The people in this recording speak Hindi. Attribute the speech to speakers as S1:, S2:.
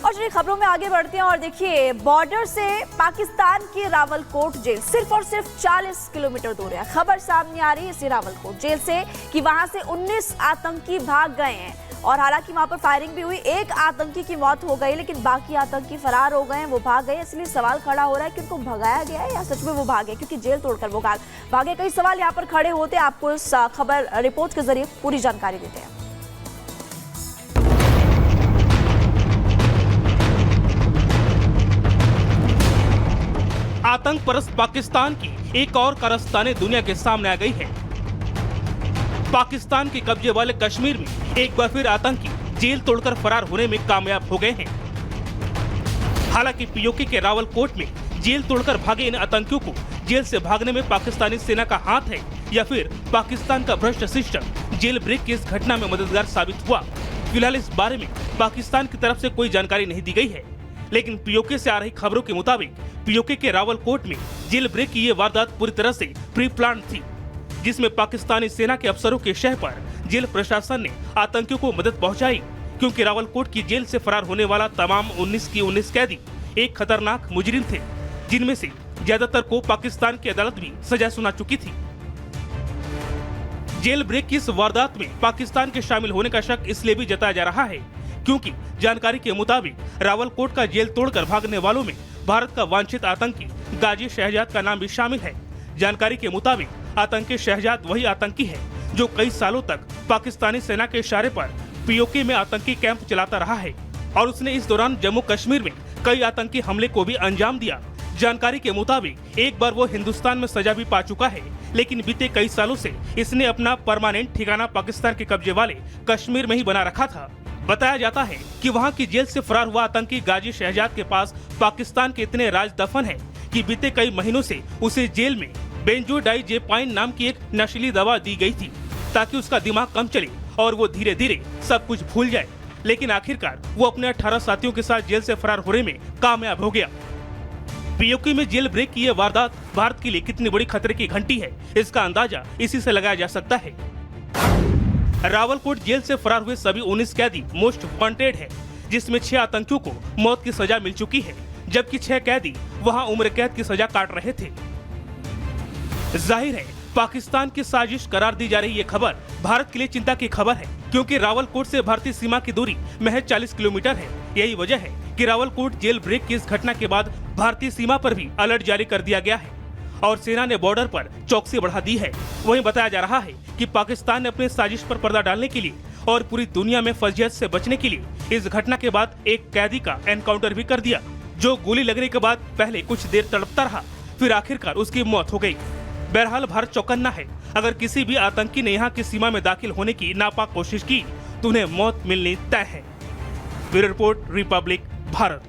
S1: और चलिए खबरों में आगे बढ़ते हैं और देखिए बॉर्डर से पाकिस्तान की रावलकोट जेल सिर्फ और सिर्फ 40 किलोमीटर दूर है। खबर सामने आ रही है इसी रावलकोट जेल से कि वहां से 19 आतंकी भाग गए हैं और हालांकि वहां पर फायरिंग भी हुई। एक आतंकी की मौत हो गई लेकिन बाकी आतंकी फरार हो गए हैं, वो भाग गए। इसलिए सवाल खड़ा हो रहा है कि उनको भगाया गया है या सच में वो भागे, क्योंकि जेल तोड़कर वो भागे। कई सवाल यहाँ पर खड़े होते हैं। आपको इस खबर रिपोर्ट के जरिए पूरी जानकारी देते हैं।
S2: आतंक परस्त पाकिस्तान की एक और कारस्ताने दुनिया के सामने आ गई है। पाकिस्तान के कब्जे वाले कश्मीर में एक बार फिर आतंकी जेल तोड़कर फरार होने में कामयाब हो गए हैं। हालांकि पीओके के रावलकोट में जेल तोड़कर भागे इन आतंकियों को जेल से भागने में पाकिस्तानी सेना का हाथ है या फिर पाकिस्तान का भ्रष्ट सिस्टम जेल ब्रेक की इस घटना में मददगार साबित हुआ। फिलहाल इस बारे में पाकिस्तान की तरफ से कोई जानकारी नहीं दी गई है, लेकिन पीओके से आ रही खबरों के मुताबिक पीओके के रावलकोट में जेल ब्रेक की ये वारदात पूरी तरह से प्री प्लान थी, जिसमें पाकिस्तानी सेना के अफसरों के शह पर जेल प्रशासन ने आतंकियों को मदद पहुंचाई, क्योंकि रावलकोट की जेल से फरार होने वाला तमाम 19 की 19 कैदी एक खतरनाक मुजरिम थे, जिनमें से ज्यादातर को पाकिस्तान की अदालत भी सजा सुना चुकी थी। जेल ब्रेक की इस वारदात में पाकिस्तान के शामिल होने का शक इसलिए भी जताया जा रहा है क्योंकि जानकारी के मुताबिक रावलकोट का जेल तोड़कर भागने वालों में भारत का वांछित आतंकी गाजी शहजाद का नाम भी शामिल है। जानकारी के मुताबिक आतंकी शहजाद वही आतंकी है जो कई सालों तक पाकिस्तानी सेना के इशारे पर पीओके में आतंकी कैंप चलाता रहा है और उसने इस दौरान जम्मू कश्मीर में कई आतंकी हमले को भी अंजाम दिया। जानकारी के मुताबिक एक बार वो हिंदुस्तान में सजा भी पा चुका है, लेकिन बीते कई सालों से इसने अपना परमानेंट ठिकाना पाकिस्तान के कब्जे वाले कश्मीर में ही बना रखा था। बताया जाता है कि वहां की जेल से फरार हुआ आतंकी गाजी शहजाद के पास पाकिस्तान के इतने राज दफन है कि बीते कई महीनों से उसे जेल में बेंजोडाइजेपाइन नाम की एक नशीली दवा दी गई थी ताकि उसका दिमाग कम चले और वो धीरे धीरे सब कुछ भूल जाए। लेकिन आखिरकार वो अपने 18 साथियों के साथ जेल से फरार होने में कामयाब हो गया। पीओके में जेल ब्रेक की यह वारदात भारत के लिए कितनी बड़ी खतरे की घंटी है, इसका अंदाजा इसी से लगाया जा सकता है। रावलकोट जेल से फरार हुए सभी 19 कैदी मोस्ट वांटेड है, जिसमें 6 आतंकियों को मौत की सजा मिल चुकी है, जबकि 6 कैदी वहां उम्र कैद की सजा काट रहे थे। जाहिर है पाकिस्तान की साजिश करार दी जा रही ये खबर भारत के लिए चिंता की खबर है, क्योंकि रावलकोट से भारतीय सीमा की दूरी महज 40 किलोमीटर है। यही वजह है कि रावलकोट जेल ब्रेक की इस घटना के बाद भारतीय सीमा पर भी अलर्ट जारी कर दिया गया है और सेना ने बॉर्डर पर चौकसी बढ़ा दी है। वहीं बताया जा रहा है कि पाकिस्तान ने अपने साजिश पर पर्दा डालने के लिए और पूरी दुनिया में फजीहत से बचने के लिए इस घटना के बाद एक कैदी का एनकाउंटर भी कर दिया, जो गोली लगने के बाद पहले कुछ देर तड़पता रहा, फिर आखिरकार उसकी मौत हो गई। बहरहाल भारत चौकन्ना है। अगर किसी भी आतंकी ने यहाँ की सीमा में दाखिल होने की नापाक कोशिश की तो उन्हें मौत मिलनी तय है। Bureau report, Republic Bharat.